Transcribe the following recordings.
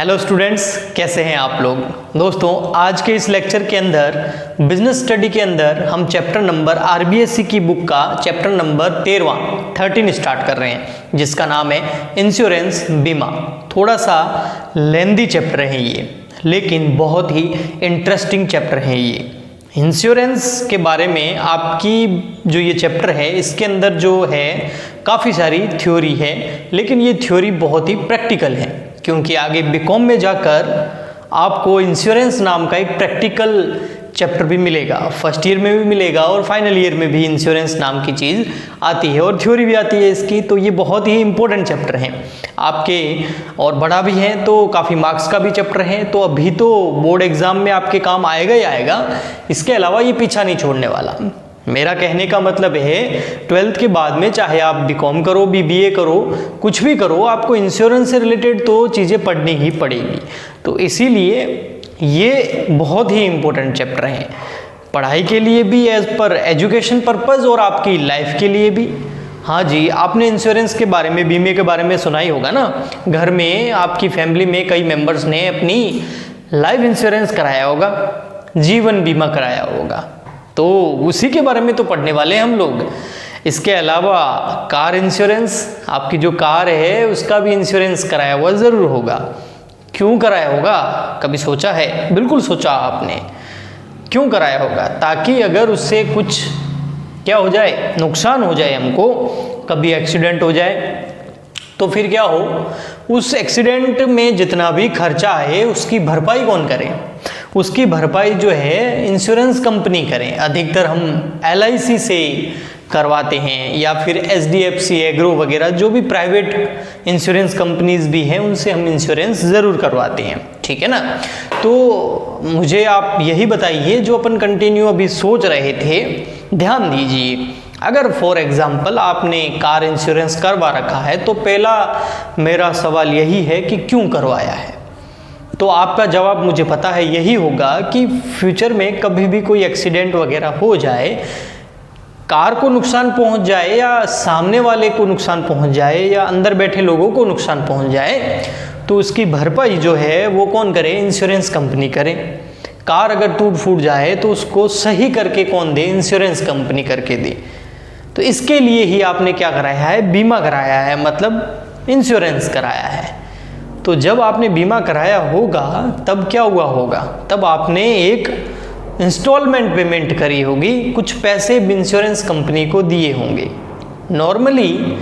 Hello students, कैसे हैं आप लोग। दोस्तों, आज के इस लेक्चर के अंदर बिजनेस स्टडी के अंदर हम चैप्टर नंबर आरबीएससी की बुक का चैप्टर नंबर 13 स्टार्ट कर रहे हैं, जिसका नाम है इंश्योरेंस बीमा। थोड़ा सा लेंदी चैप्टर है ये, लेकिन बहुत ही इंटरेस्टिंग चैप्टर है ये। इंश्योरेंस के बारे में आपकी जो ये चैप्टर है, इसके अंदर जो है काफ़ी सारी थ्योरी है, लेकिन ये थ्योरी बहुत ही प्रैक्टिकल है, क्योंकि आगे बीकॉम में जाकर आपको इंश्योरेंस नाम का एक प्रैक्टिकल चैप्टर भी मिलेगा। फर्स्ट ईयर में भी मिलेगा और फाइनल ईयर में भी इंश्योरेंस नाम की चीज़ आती है और थ्योरी भी आती है इसकी। तो ये बहुत ही इंपॉर्टेंट चैप्टर है आपके, और बड़ा भी है, तो काफ़ी मार्क्स का भी चैप्टर है। तो अभी तो बोर्ड एग्जाम में आपके काम आएगा ही आएगा, इसके अलावा ये पीछा नहीं छोड़ने वाला। मेरा कहने का मतलब है 12th के बाद में चाहे आप बीकॉम करो, बीबीए करो, कुछ भी करो, आपको इंश्योरेंस से रिलेटेड तो चीज़ें पढ़नी ही पड़ेगी। तो इसीलिए ये बहुत ही इम्पोर्टेंट चैप्टर है, पढ़ाई के लिए भी, एज पर एजुकेशन पर्पज़, और आपकी लाइफ के लिए भी। हाँ जी, आपने इंश्योरेंस के बारे में, बीमे के बारे में सुना ही होगा ना। घर में आपकी फैमिली में कई मेंबर्स ने अपनी लाइफ इंश्योरेंस कराया होगा, जीवन बीमा कराया होगा, तो उसी के बारे में तो पढ़ने वाले हैं हम लोग। इसके अलावा कार इंश्योरेंस, आपकी जो कार है उसका भी इंश्योरेंस कराया हुआ ज़रूर होगा। क्यों कराया होगा, कभी सोचा है? बिल्कुल सोचा आपने। क्यों कराया होगा? ताकि अगर उससे कुछ क्या हो जाए, नुकसान हो जाए, हमको कभी एक्सीडेंट हो जाए, तो फिर क्या हो, उस एक्सीडेंट में जितना भी खर्चा है उसकी भरपाई कौन करे? उसकी भरपाई जो है इंश्योरेंस कंपनी करें। अधिकतर हम एलआईसी से करवाते हैं, या फिर एचडीएफसी, एग्रो वगैरह जो भी प्राइवेट इंश्योरेंस कंपनीज भी हैं, उनसे हम इंश्योरेंस ज़रूर करवाते हैं, ठीक है ना। तो मुझे आप यही बताइए, जो अपन कंटिन्यू अभी सोच रहे थे, ध्यान दीजिए। अगर फॉर एग्जाम्पल आपने कार इंश्योरेंस करवा रखा है, तो पहला मेरा सवाल यही है कि क्यों करवाया है। तो आपका जवाब मुझे पता है यही होगा कि फ्यूचर में कभी भी कोई एक्सीडेंट वगैरह हो जाए, कार को नुकसान पहुंच जाए, या सामने वाले को नुकसान पहुंच जाए, या अंदर बैठे लोगों को नुकसान पहुंच जाए, तो उसकी भरपाई जो है वो कौन करे? इंश्योरेंस कंपनी करे। कार अगर टूट फूट जाए तो उसको सही करके कौन दे? इंश्योरेंस कंपनी करके दे। तो इसके लिए ही आपने क्या कराया है? बीमा कराया है, मतलब इंश्योरेंस कराया है। तो जब आपने बीमा कराया होगा तब क्या हुआ होगा? तब आपने एक इंस्टॉलमेंट पेमेंट करी होगी, कुछ पैसे इंश्योरेंस कंपनी को दिए होंगे। नॉर्मली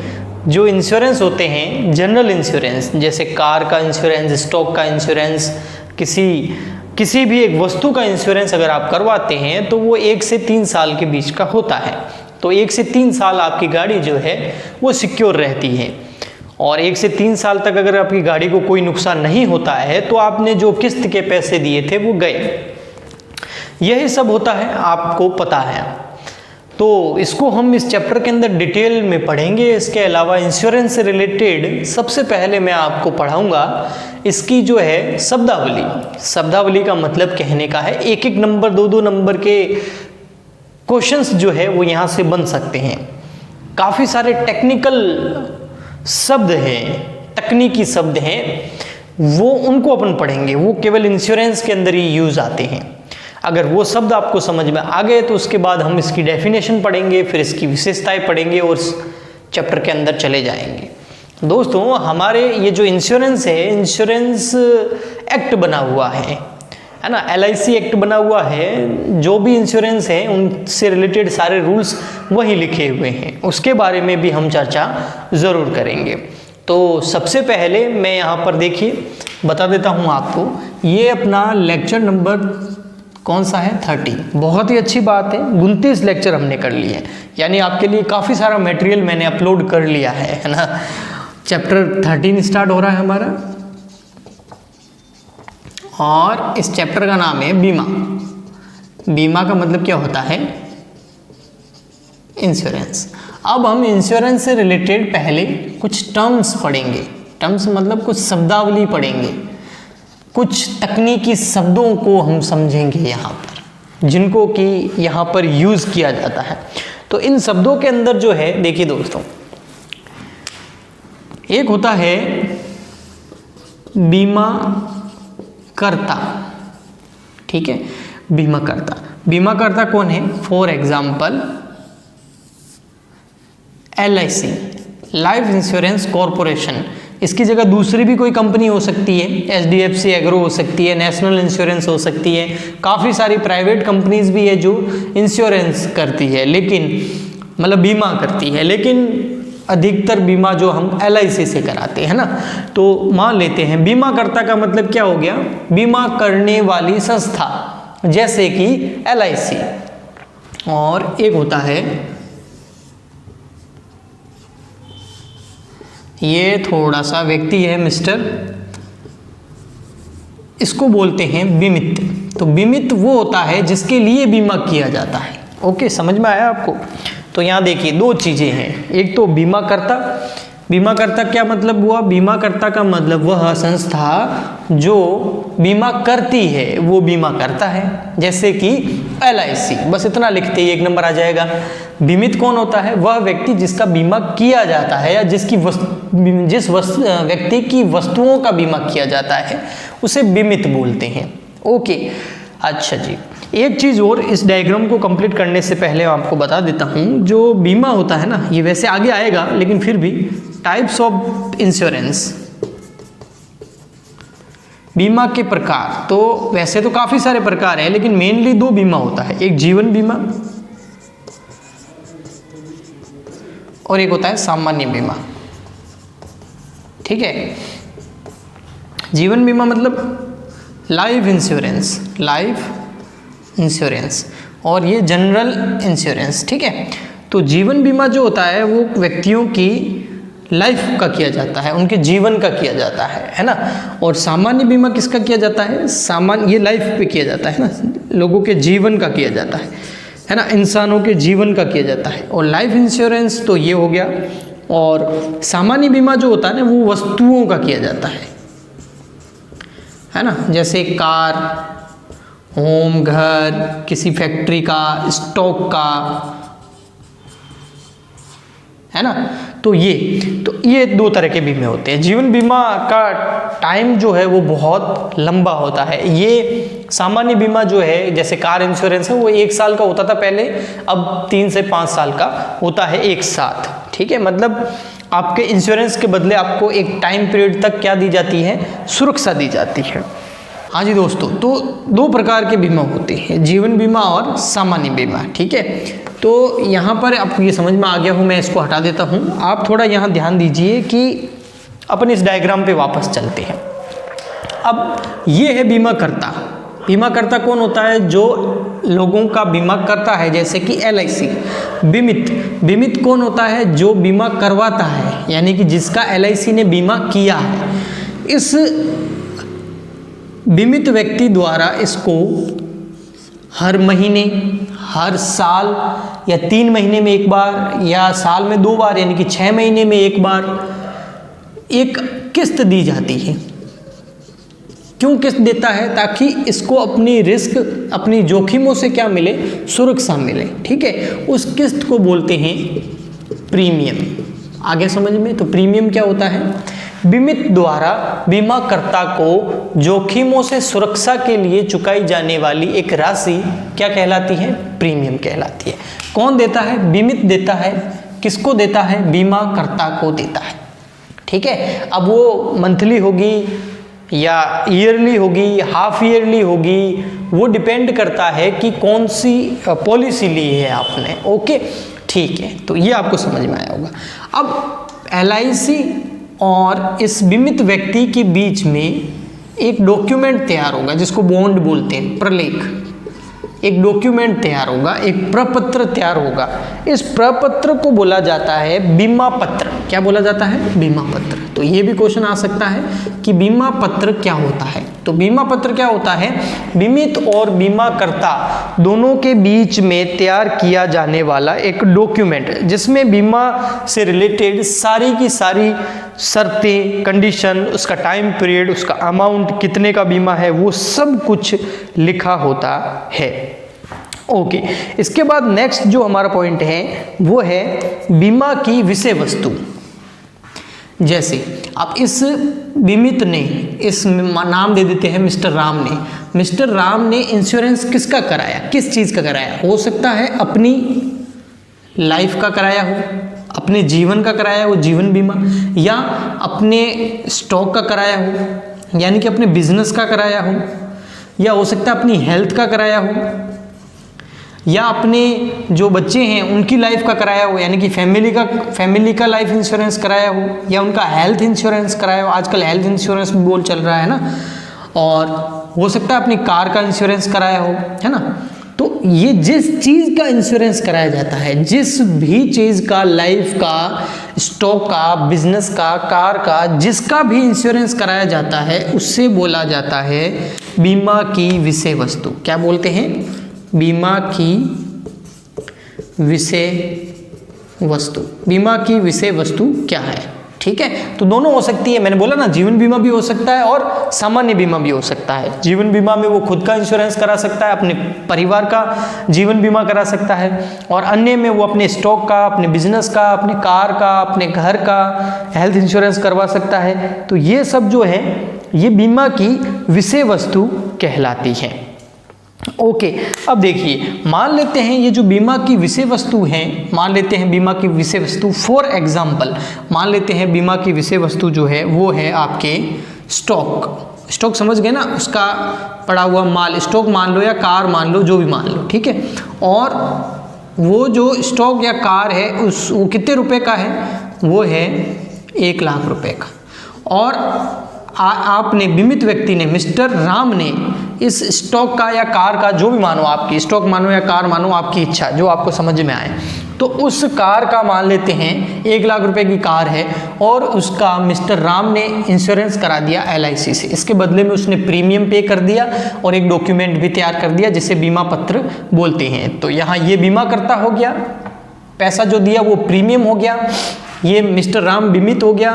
जो इंश्योरेंस होते हैं, जनरल इंश्योरेंस, जैसे कार का इंश्योरेंस, स्टॉक का इंश्योरेंस, किसी भी एक वस्तु का इंश्योरेंस अगर आप करवाते हैं तो वो 1 से 3 साल के बीच का होता है। तो 1 से 3 साल आपकी गाड़ी जो है वो सिक्योर रहती है, और 1 से 3 साल तक अगर आपकी गाड़ी को कोई नुकसान नहीं होता है तो आपने जो किस्त के पैसे दिए थे वो गए। यही सब होता है, आपको पता है। तो इसको हम इस चैप्टर के अंदर डिटेल में पढ़ेंगे। इसके अलावा इंश्योरेंस से रिलेटेड सबसे पहले मैं आपको पढ़ाऊंगा इसकी जो है शब्दावली। शब्दावली का मतलब कहने का है, एक एक नंबर, 2-2 नंबर के क्वेश्चंस जो है वो यहाँ से बन सकते हैं। काफ़ी सारे टेक्निकल शब्द हैं, तकनीकी शब्द हैं, वो उनको अपन पढ़ेंगे, वो केवल इंश्योरेंस के अंदर ही यूज आते हैं। अगर वो शब्द आपको समझ में आ गए तो उसके बाद हम इसकी डेफिनेशन पढ़ेंगे, फिर इसकी विशेषताएं पढ़ेंगे और चैप्टर के अंदर चले जाएंगे। दोस्तों, हमारे ये जो इंश्योरेंस है, इंश्योरेंस एक्ट बना हुआ है ना, एलआईसी एक्ट बना हुआ है। जो भी इंश्योरेंस है उनसे रिलेटेड सारे रूल्स वही लिखे हुए हैं, उसके बारे में भी हम चर्चा ज़रूर करेंगे। तो सबसे पहले मैं यहाँ पर देखिए बता देता हूँ आपको, ये अपना लेक्चर नंबर कौन सा है? 30। बहुत ही अच्छी बात है, 29 लेक्चर हमने कर लिए हैं, यानी आपके लिए काफ़ी सारा मटेरियल मैंने अपलोड कर लिया है ना। चैप्टर 13 स्टार्ट हो रहा है हमारा, और इस चैप्टर का नाम है बीमा। बीमा का मतलब क्या होता है? इंश्योरेंस। अब हम इंश्योरेंस से रिलेटेड पहले कुछ टर्म्स पढ़ेंगे। टर्म्स मतलब कुछ शब्दावली पढ़ेंगे, कुछ तकनीकी शब्दों को हम समझेंगे यहाँ पर, जिनको कि यहाँ पर यूज़ किया जाता है। तो इन शब्दों के अंदर जो है, देखिए दोस्तों, एक होता है बीमा करता, ठीक है, बीमा करता। बीमा करता कौन है? For example LIC, life insurance corporation. इसकी जगह दूसरी भी कोई कंपनी हो सकती है, HDFC एग्रो हो सकती है, नेशनल इंश्योरेंस हो सकती है, काफ़ी सारी प्राइवेट कंपनीज भी है जो इंश्योरेंस करती है, लेकिन मतलब बीमा करती है, लेकिन अधिकतर बीमा जो हम LIC से कराते हैं ना। तो मान लेते हैं बीमा करता का मतलब क्या हो गया? बीमा करने वाली संस्था, जैसे कि LIC। और एक होता है, ये थोड़ा सा व्यक्ति है मिस्टर, इसको बोलते हैं बीमित। तो बीमित वो होता है जिसके लिए बीमा किया जाता है। ओके, समझ में आया आपको? तो यहाँ देखिए दो चीज़ें हैं, एक तो बीमा करता। बीमा करता क्या मतलब हुआ? बीमा करता का मतलब वह संस्था जो बीमा करती है वो बीमा करता है, जैसे कि LIC। बस इतना लिखते ही 1 नंबर आ जाएगा। बीमित कौन होता है? वह व्यक्ति जिसका बीमा किया जाता है या जिस व्यक्ति की वस्तुओं का बीमा किया जाता है उसे बीमित बोलते हैं। ओके, अच्छा जी, एक चीज़ और इस डायग्राम को कंप्लीट करने से पहले आपको बता देता हूँ, जो बीमा होता है ना, ये वैसे आगे आएगा लेकिन फिर भी टाइप्स ऑफ इंश्योरेंस, बीमा के प्रकार। तो वैसे तो काफ़ी सारे प्रकार हैं, लेकिन मेनली 2 बीमा होता है, एक जीवन बीमा और एक होता है सामान्य बीमा। ठीक है, जीवन बीमा मतलब लाइफ इंश्योरेंस, लाइफ इंश्योरेंस, और ये जनरल इंश्योरेंस। ठीक है, तो जीवन बीमा जो होता है वो व्यक्तियों की लाइफ का किया जाता है, उनके जीवन का किया जाता है ना। और सामान्य बीमा किसका किया जाता है? सामान्य, ये लाइफ पे किया जाता है ना, लोगों के जीवन का किया जाता है ना, इंसानों के जीवन का किया जाता है। और लाइफ इंश्योरेंस तो ये हो गया, और सामान्य बीमा जो होता है ना वो वस्तुओं का किया जाता है ना, जैसे कार, होम, घर, किसी फैक्ट्री का, स्टॉक का, है ना। तो ये 2 तरह के बीमे होते हैं। जीवन बीमा का टाइम जो है वो बहुत लंबा होता है। ये सामान्य बीमा जो है, जैसे कार इंश्योरेंस है, वो 1 साल का होता था पहले, अब 3 से 5 साल का होता है एक साथ। ठीक है, मतलब आपके इंश्योरेंस के बदले आपको एक टाइम पीरियड तक क्या दी जाती है? सुरक्षा दी जाती है। हाँ जी दोस्तों, तो 2 प्रकार के बीमा होते हैं, जीवन बीमा और सामान्य बीमा। ठीक है, तो यहाँ पर आपको ये समझ में आ गया हूँ, मैं इसको हटा देता हूँ। आप थोड़ा यहाँ ध्यान दीजिए कि अपन इस डायग्राम पे वापस चलते हैं। अब ये है बीमा करता। बीमा करता कौन होता है? जो लोगों का बीमा करता है, जैसे कि LIC। बीमित कौन होता है? जो बीमा करवाता है, यानी कि जिसका LIC ने बीमा किया है। इस बीमित व्यक्ति द्वारा इसको हर महीने, हर साल, या 3 महीने में एक बार, या साल में 2 बार, यानी कि 6 महीने में एक बार एक किस्त दी जाती है। क्यों किस्त देता है? ताकि इसको अपनी रिस्क, अपनी जोखिमों से क्या मिले? सुरक्षा मिले। ठीक है, उस किस्त को बोलते हैं प्रीमियम। आगे समझ में? तो प्रीमियम क्या होता है? बीमित द्वारा बीमाकर्ता को जोखिमों से सुरक्षा के लिए चुकाई जाने वाली एक राशि क्या कहलाती है? प्रीमियम कहलाती है। कौन देता है? बीमित देता है। किसको देता है? बीमाकर्ता को देता है। ठीक है, अब वो मंथली होगी या ईयरली होगी, हाफ ईयरली होगी, वो डिपेंड करता है कि कौन सी पॉलिसी ली है आपने। ओके, ठीक है, तो ये आपको समझ में आया होगा। अब LIC और इस बीमित व्यक्ति के बीच में एक डॉक्यूमेंट तैयार होगा, जिसको बॉन्ड बोलते हैं, प्रलेख। एक डॉक्यूमेंट तैयार होगा, एक प्रपत्र तैयार होगा। इस प्रपत्र को बोला जाता है बीमा पत्र। क्या बोला जाता है? बीमा पत्र। तो ये भी क्वेश्चन आ सकता है कि बीमा पत्र क्या होता है। तो बीमा पत्र क्या होता है? बीमित और बीमाकर्ता दोनों के बीच में तैयार किया जाने वाला एक डॉक्यूमेंट, जिसमें बीमा से रिलेटेड सारी की सारी शर्तें, कंडीशन, उसका टाइम पीरियड, उसका अमाउंट, कितने का बीमा है, वो सब कुछ लिखा होता है। ओके, इसके बाद नेक्स्ट जो हमारा पॉइंट है वो है बीमा की विषय वस्तु। जैसे अब इस बीमित ने, इस नाम दे देते हैं मिस्टर राम ने, मिस्टर राम ने इंश्योरेंस किसका कराया, किस चीज़ का कराया? हो सकता है अपनी लाइफ का कराया हो, अपने जीवन का कराया हो जीवन बीमा, या अपने स्टॉक का कराया हो यानी कि अपने बिजनेस का कराया हो, या हो सकता है अपनी हेल्थ का कराया हो, या अपने जो बच्चे हैं उनकी लाइफ का कराया हो यानी कि फैमिली का लाइफ इंश्योरेंस कराया हो, या उनका हेल्थ इंश्योरेंस कराया हो। आजकल हेल्थ इंश्योरेंस भी बोल चल रहा है ना। और हो सकता है अपनी कार का इंश्योरेंस कराया हो, है ना। तो ये जिस चीज़ का इंश्योरेंस कराया जाता है, जिस भी चीज़ का, लाइफ का, स्टॉक का, बिजनेस का, कार का, जिसका भी इंश्योरेंस कराया जाता है उससे बोला जाता है बीमा की विषय वस्तु। क्या बोलते हैं? बीमा की विषय वस्तु। बीमा की विषय वस्तु क्या है? ठीक है, तो दोनों हो सकती है। मैंने बोला ना, जीवन बीमा भी हो सकता है और सामान्य बीमा भी हो सकता है। जीवन बीमा में वो खुद का इंश्योरेंस करा सकता है, अपने परिवार का जीवन बीमा करा सकता है, और अन्य में वो अपने स्टॉक का, अपने बिजनेस का, अपने कार का, अपने घर का हेल्थ इंश्योरेंस करवा सकता है। तो ये सब जो है ये बीमा की विषय वस्तु कहलाती है। ओके, अब देखिए, मान लेते हैं ये जो बीमा की विषय वस्तु है, मान लेते हैं बीमा की विषय वस्तु, फॉर एग्जाम्पल मान लेते हैं बीमा की विषय वस्तु जो है वो है आपके स्टॉक। स्टॉक समझ गए ना, उसका पड़ा हुआ माल, स्टॉक मान लो या कार मान लो, जो भी मान लो, ठीक है। और वो जो स्टॉक या कार है वो कितने रुपए का है? वो है 1 लाख रुपए का। और आपने, बीमित व्यक्ति ने, मिस्टर राम ने इस स्टॉक का या कार का, जो भी मानो, आपकी स्टॉक मानो या कार मानो, आपकी इच्छा, जो आपको समझ में आए, तो उस कार का मान लेते हैं 1 लाख रुपए की कार है और उसका मिस्टर राम ने इंश्योरेंस करा दिया LIC से। इसके बदले में उसने प्रीमियम पे कर दिया और एक डॉक्यूमेंट भी तैयार कर दिया जिसे बीमा पत्र बोलते हैं। तो यहाँ ये बीमा करता हो गया, पैसा जो दिया वो प्रीमियम हो गया, ये मिस्टर राम बीमित हो गया,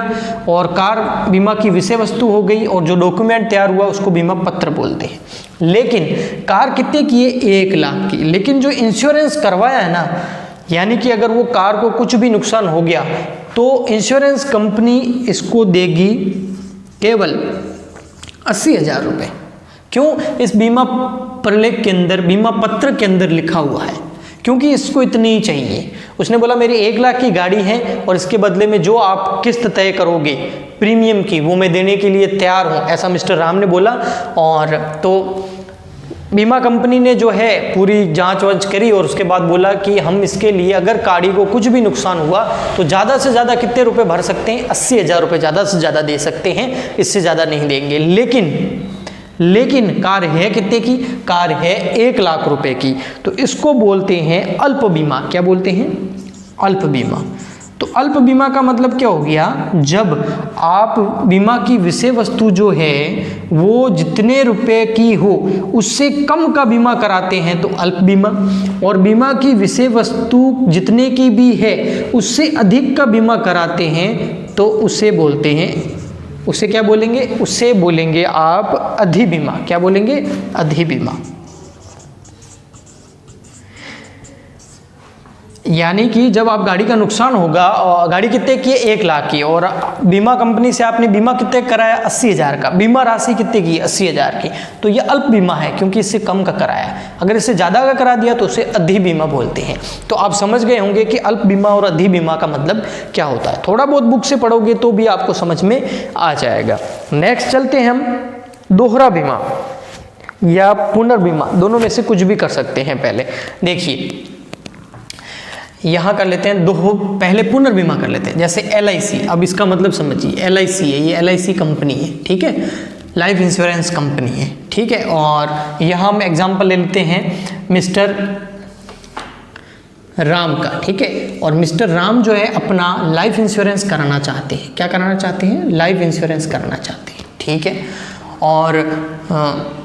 और कार बीमा की विषय वस्तु हो गई, और जो डॉक्यूमेंट तैयार हुआ उसको बीमा पत्र बोलते हैं। लेकिन कार कितने की है? 1 लाख की। लेकिन जो इंश्योरेंस करवाया है ना, यानी कि अगर वो कार को कुछ भी नुकसान हो गया तो इंश्योरेंस कंपनी इसको देगी केवल 80,000 रुपये। क्यों? इस बीमा प्रलेख के अंदर, बीमा पत्र के अंदर लिखा हुआ है, क्योंकि इसको इतनी ही चाहिए। उसने बोला मेरी 1 लाख की गाड़ी है और इसके बदले में जो आप किस्त तय करोगे प्रीमियम की, वो मैं देने के लिए तैयार हूँ, ऐसा मिस्टर राम ने बोला। और तो बीमा कंपनी ने जो है पूरी जांच वांच करी और उसके बाद बोला कि हम इसके लिए, अगर गाड़ी को कुछ भी नुकसान हुआ तो ज़्यादा से ज़्यादा कितने रुपए भर सकते हैं? 80,000 रुपये ज़्यादा से ज़्यादा दे सकते हैं, इससे ज़्यादा नहीं देंगे। लेकिन कार है कितने की? कार है 1 लाख रुपए की। तो इसको बोलते हैं अल्प बीमा। क्या बोलते हैं? अल्प बीमा। तो अल्प बीमा का मतलब क्या हो गया? जब आप बीमा की विषय वस्तु जो है वो जितने रुपए की हो उससे कम का बीमा कराते हैं तो अल्प बीमा, और बीमा की विषय वस्तु जितने की भी है उससे अधिक का बीमा कराते हैं तो उसे बोलते हैं, उसे क्या बोलेंगे? उसे बोलेंगे आप अधिबीमा। क्या बोलेंगे? अधिबीमा। यानी कि जब आप गाड़ी का नुकसान होगा, और गाड़ी कितने की है? 1 लाख की, और बीमा कंपनी से आपने बीमा कितने कराया? 80,000 का। बीमा राशि कितने की? 80,000 की। तो ये अल्प बीमा है क्योंकि इससे कम का कराया। अगर इससे ज़्यादा का करा दिया तो उसे अधिबीमा बोलते हैं। तो आप समझ गए होंगे कि अल्प बीमा और अधिबीमा का मतलब क्या होता है। थोड़ा बहुत बुक से पढ़ोगे तो भी आपको समझ में आ जाएगा। नेक्स्ट चलते हैं हम दोहरा बीमा या पुनर्बीमा, दोनों में से कुछ भी कर सकते हैं। पहले देखिए, यहाँ कर लेते हैं पहले पुनर्बीमा कर लेते हैं। जैसे LIC, अब इसका मतलब समझिए, LIC है, ये LIC कंपनी है, ठीक है, लाइफ इंश्योरेंस कंपनी है, ठीक है। और यहाँ हम एग्जांपल ले लेते हैं मिस्टर राम का, ठीक है। और मिस्टर राम जो है अपना लाइफ इंश्योरेंस कराना चाहते हैं। क्या कराना चाहते हैं? लाइफ इंश्योरेंस कराना चाहते हैं, ठीक है। और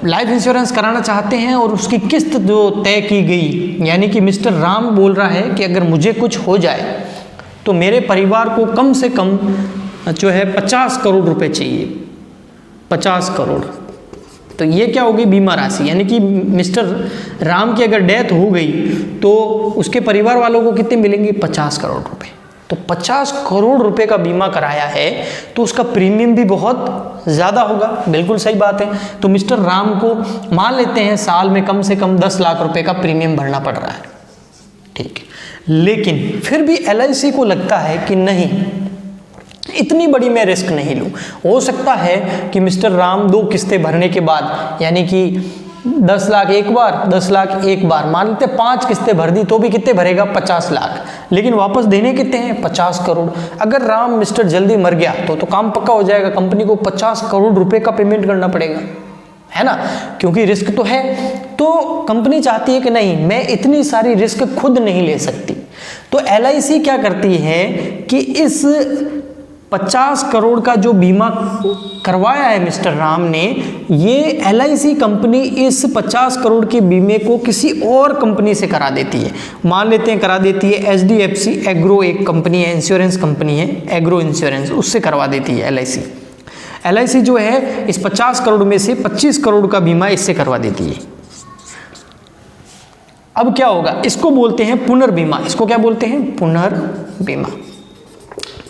लाइफ इंश्योरेंस कराना चाहते हैं और उसकी किस्त जो तय की गई, यानी कि मिस्टर राम बोल रहा है कि अगर मुझे कुछ हो जाए तो मेरे परिवार को कम से कम जो है 50 करोड़ रुपए चाहिए, 50 करोड़। तो ये क्या होगी? बीमा राशि। यानी कि मिस्टर राम की अगर डेथ हो गई तो उसके परिवार वालों को कितने मिलेंगे? 50 करोड़ रुपए। तो 50 करोड़ रुपए का बीमा कराया है तो उसका प्रीमियम भी बहुत ज़्यादा होगा। बिल्कुल सही बात है। तो मिस्टर राम को मान लेते हैं साल में कम से कम 10 लाख रुपए का प्रीमियम भरना पड़ रहा है, ठीक है। लेकिन फिर भी LIC को लगता है कि नहीं, इतनी बड़ी मैं रिस्क नहीं लूँ। हो सकता है कि मिस्टर राम 2 किस्तें भरने के बाद, यानी कि 10 लाख एक बार, 10 लाख एक बार, मान लेते 5 किस्तें भर दी तो भी कितने भरेगा, 50 लाख, लेकिन वापस देने कितने हैं, 50 करोड़। अगर राम मिस्टर जल्दी मर गया तो काम पक्का हो जाएगा, कंपनी को 50 करोड़ रुपए का पेमेंट करना पड़ेगा, है ना, क्योंकि रिस्क तो है। तो कंपनी चाहती है कि नहीं, मैं इतनी सारी रिस्क खुद नहीं ले सकती। तो LIC क्या करती है कि इस 50 करोड़ का जो बीमा करवाया है मिस्टर राम ने, ये LIC कंपनी इस 50 करोड़ के बीमे को किसी और कंपनी से करा देती है। मान लेते हैं करा देती है HDFC एग्रो, एक कंपनी है, इंश्योरेंस कंपनी है, एग्रो इंश्योरेंस, उससे करवा देती है LIC जो है इस 50 करोड़ में से 25 करोड़ का बीमा इससे करवा देती है। अब क्या होगा, इसको बोलते हैं पुनर्बीमा। इसको क्या बोलते हैं, पुनर्बीमा।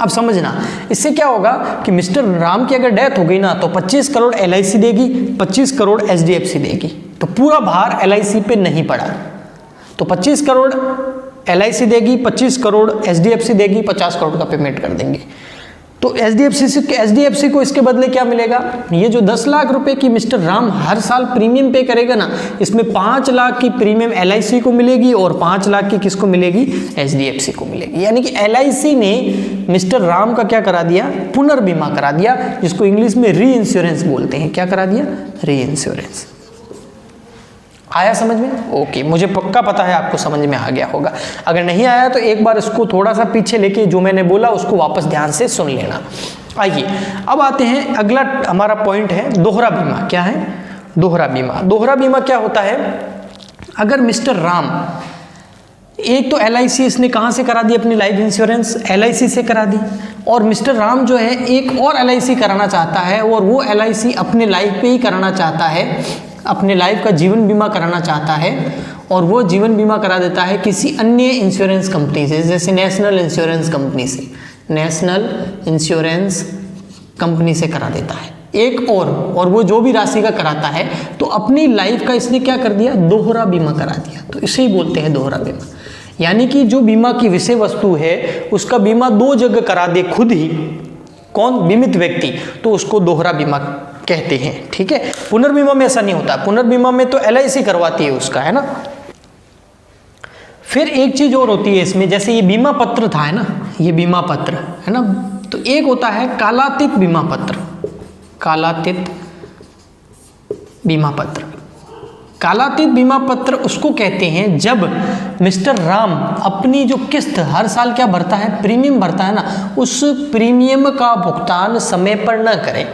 अब समझना, इससे क्या होगा कि मिस्टर राम की अगर डेथ हो गई ना तो 25 करोड़ LIC देगी, 25 करोड़ HDFC देगी, तो पूरा भार LIC पे नहीं पड़ा। तो 25 करोड़ LIC देगी, 25 करोड़ HDFC देगी, 50 करोड़ का पेमेंट कर देंगे। तो HDFC को इसके बदले क्या मिलेगा, ये जो 10 लाख रुपए की मिस्टर राम हर साल प्रीमियम पे करेगा ना, इसमें 5 लाख की प्रीमियम LIC को मिलेगी और 5 लाख की किसको मिलेगी, HDFC को मिलेगी। यानी कि LIC ने मिस्टर राम का क्या करा दिया, पुनर्बीमा करा दिया, जिसको इंग्लिश में री इंश्योरेंस बोलते हैं। क्या करा दिया, री इंश्योरेंस। आया समझ में? ओके, मुझे पक्का पता है आपको समझ में आ गया होगा। अगर नहीं आया तो एक बार इसको थोड़ा सा पीछे लेके जो मैंने बोला उसको वापस ध्यान से सुन लेना। आइए अब आते हैं, अगला हमारा पॉइंट है दोहरा बीमा। क्या है, दोहरा बीमा। दोहरा बीमा क्या होता है, अगर मिस्टर राम, एक तो LIC इसने कहाँ से करा दी अपनी लाइफ इंश्योरेंस, LIC से करा दी, और मिस्टर राम जो है एक और LIC कराना चाहता है और वो LIC अपने लाइफ पे ही कराना चाहता है, अपने लाइफ का जीवन बीमा कराना चाहता है, और वो जीवन बीमा करा देता है किसी अन्य इंश्योरेंस कंपनी से, जैसे नेशनल इंश्योरेंस कंपनी से, नेशनल इंश्योरेंस कंपनी से करा देता है एक और वो जो भी राशि का कराता है, तो अपनी लाइफ का इसने क्या कर दिया, दोहरा बीमा करा दिया। तो इसे ही बोलते हैं दोहरा बीमा। यानी कि जो बीमा की विषय वस्तु है उसका बीमा 2 जगह करा दे खुद ही, कौन, बीमित व्यक्ति, तो उसको दोहरा बीमा कहते हैं, ठीक है। पुनर्बीमा में ऐसा नहीं होता, पुनर्बीमा में तो LIC करवाती है उसका, है ना। फिर एक चीज और होती है इसमें, जैसे ये बीमा पत्र था, है ना, ये बीमा पत्र है ना, तो एक होता है कालातीत बीमा पत्र। कालातीत बीमा पत्र, कालातीत बीमा पत्र उसको कहते हैं जब मिस्टर राम अपनी जो किस्त हर साल क्या भरता है, प्रीमियम भरता है ना, उस प्रीमियम का भुगतान समय पर न करे,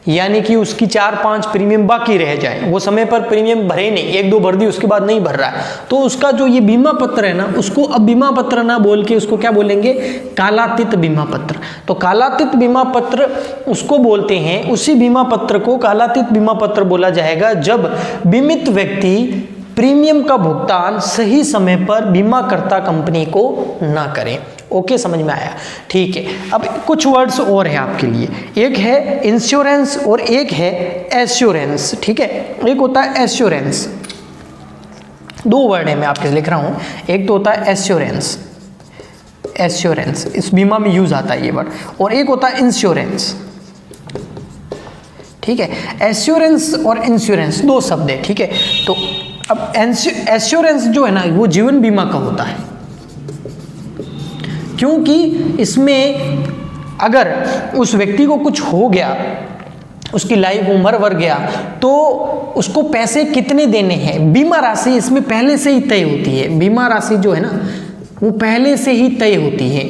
यानी कि उसकी 4-5 प्रीमियम बाकी रह जाए, वो समय पर प्रीमियम भरे नहीं, 1-2 भर दी उसके बाद नहीं भर रहा है, तो उसका जो ये बीमा पत्र है ना, उसको अब बीमा पत्र ना बोल के उसको क्या बोलेंगे, कालातीत बीमा पत्र। तो कालातीत बीमा पत्र उसको बोलते हैं, उसी बीमा पत्र को कालातीत बीमा पत्र बोला जाएगा जब बीमित व्यक्ति प्रीमियम का भुगतान सही समय पर बीमाकर्ता कंपनी को ना करें। ओके, समझ में आया, ठीक है। अब कुछ वर्ड्स और हैं आपके लिए, एक है इंश्योरेंस और एक है एश्योरेंस, ठीक है। एक होता है एश्योरेंस, 2 वर्ड है मैं आपके लिए लिख रहा हूं, एक तो होता है एश्योरेंस, एश्योरेंस इस बीमा में यूज आता है ये वर्ड, और एक होता है इंश्योरेंस, ठीक है। एश्योरेंस और इंश्योरेंस 2 शब्द है, ठीक है। तो अब एश्योरेंस जो है ना, वो जीवन बीमा का होता है, क्योंकि इसमें अगर उस व्यक्ति को कुछ हो गया, उसकी लाइफ उम्र भर गया, तो उसको पैसे कितने देने हैं, बीमा राशि इसमें पहले से ही तय होती है। बीमा राशि जो है ना, वो पहले से ही तय होती है।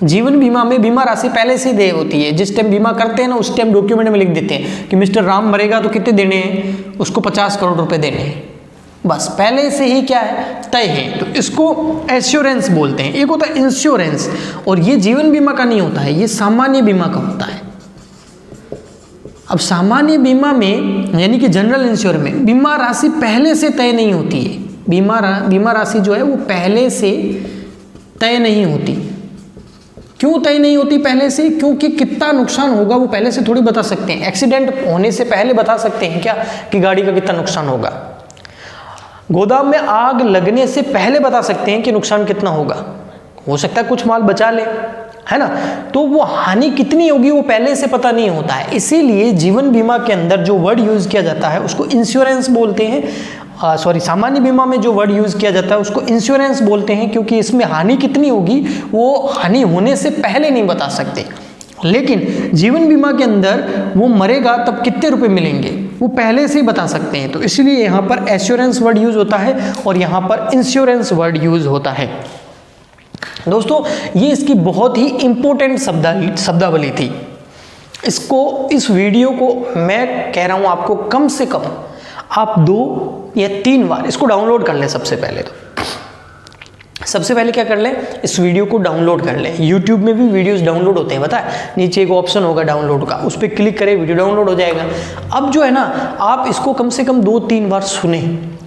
जीवन बीमा में बीमा राशि पहले से ही तय होती है। जिस टाइम बीमा करते हैं ना, उस टाइम डॉक्यूमेंट में लिख देते हैं कि मिस्टर राम मरेगा तो कितने देने हैं, उसको 50 करोड़ रुपए देने हैं, बस पहले से ही क्या है, तय है। तो इसको एश्योरेंस बोलते हैं। एक होता है इंश्योरेंस, और ये जीवन बीमा का नहीं होता है, ये सामान्य बीमा का होता है। अब सामान्य बीमा में, यानी कि जनरल इंश्योरेंस में, बीमा राशि पहले से तय नहीं होती है। बीमा राशि जो है वो पहले से तय नहीं होती, क्यों तय नहीं होती पहले से? क्योंकि कितना नुकसान होगा वो पहले से थोड़ी बता सकते हैं। एक्सीडेंट होने से पहले बता सकते हैं क्या कि गाड़ी का कितना नुकसान होगा? गोदाम में आग लगने से पहले बता सकते हैं कि नुकसान कितना होगा। हो सकता है कुछ माल बचा ले, है ना, तो वो हानि कितनी होगी वो पहले से पता नहीं होता है। इसीलिए जीवन बीमा के अंदर जो वर्ड यूज किया जाता है उसको इंश्योरेंस बोलते हैं। सामान्य बीमा में जो वर्ड यूज किया जाता है उसको इंश्योरेंस बोलते हैं, क्योंकि इसमें हानि कितनी होगी वो हानि होने से पहले नहीं बता सकते। लेकिन जीवन बीमा के अंदर वो मरेगा तब कितने रुपए मिलेंगे वो पहले से ही बता सकते हैं। तो इसलिए यहाँ पर एश्योरेंस वर्ड यूज होता है और यहाँ पर इंश्योरेंस वर्ड यूज होता है। दोस्तों ये इसकी बहुत ही इंपॉर्टेंट शब्दावली थी। इस वीडियो को मैं कह रहा हूँ आपको कम से कम आप 2 या 3 बार इसको डाउनलोड कर लें। सबसे पहले क्या कर लें, इस वीडियो को डाउनलोड कर लें। YouTube में भी वीडियोस डाउनलोड होते हैं, पता है, नीचे एक ऑप्शन होगा डाउनलोड का, उस पर क्लिक करें, वीडियो डाउनलोड हो जाएगा। अब जो है ना, आप इसको कम से कम 2-3 बार सुने,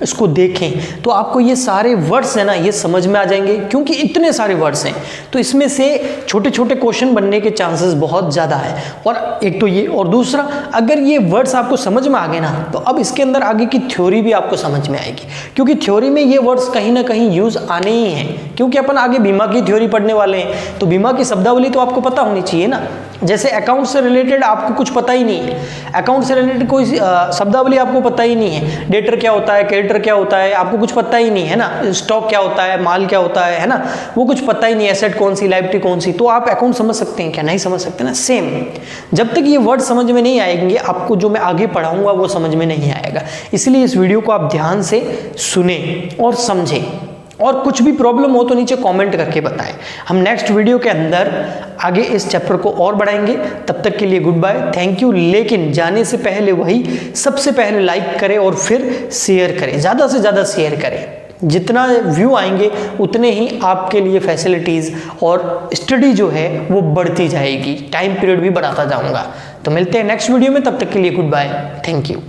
इसको देखें, तो आपको ये सारे वर्ड्स है ना ये समझ में आ जाएंगे, क्योंकि इतने सारे वर्ड्स हैं। तो इसमें से छोटे छोटे क्वेश्चन बनने के चांसेस बहुत ज़्यादा है। और एक तो ये, और दूसरा, अगर ये वर्ड्स आपको समझ में आ गए ना तो अब इसके अंदर आगे की थ्योरी भी आपको समझ में आएगी, क्योंकि थ्योरी में ये वर्ड्स कहीं ना कहीं यूज आने ही हैं, क्योंकि अपन आगे बीमा की थ्योरी पढ़ने वाले हैं। तो बीमा की शब्दावली तो आपको पता होनी चाहिए ना। जैसे अकाउंट से रिलेटेड आपको कुछ पता ही नहीं है, अकाउंट से रिलेटेड कोई शब्दावली आपको पता ही नहीं है। डेटर क्या होता है, क्रेडिटर क्या होता है, आपको कुछ पता ही नहीं है ना। स्टॉक क्या होता है, माल क्या होता है ना, वो कुछ पता ही नहीं। एसेट कौन सी, लायबिलिटी कौन सी, तो आप अकाउंट समझ सकते हैं क्या? नहीं समझ सकते ना। सेम, जब तक ये वर्ड समझ में नहीं आएंगे आपको जो मैं आगे पढ़ाऊंगा वो समझ में नहीं आएगा। इसलिए इस वीडियो को आप ध्यान से सुने और समझें, और कुछ भी प्रॉब्लम हो तो नीचे कमेंट करके बताएं। हम नेक्स्ट वीडियो के अंदर आगे इस चैप्टर को और बढ़ाएंगे। तब तक के लिए गुड बाय, थैंक यू। लेकिन जाने से पहले वही, सबसे पहले लाइक करें और फिर शेयर करें, ज़्यादा से ज़्यादा शेयर करें। जितना व्यू आएंगे उतने ही आपके लिए फैसिलिटीज़ और स्टडी जो है वो बढ़ती जाएगी, टाइम पीरियड भी बढ़ाता जाऊँगा। तो मिलते हैं नेक्स्ट वीडियो में, तब तक के लिए गुड बाय, थैंक यू।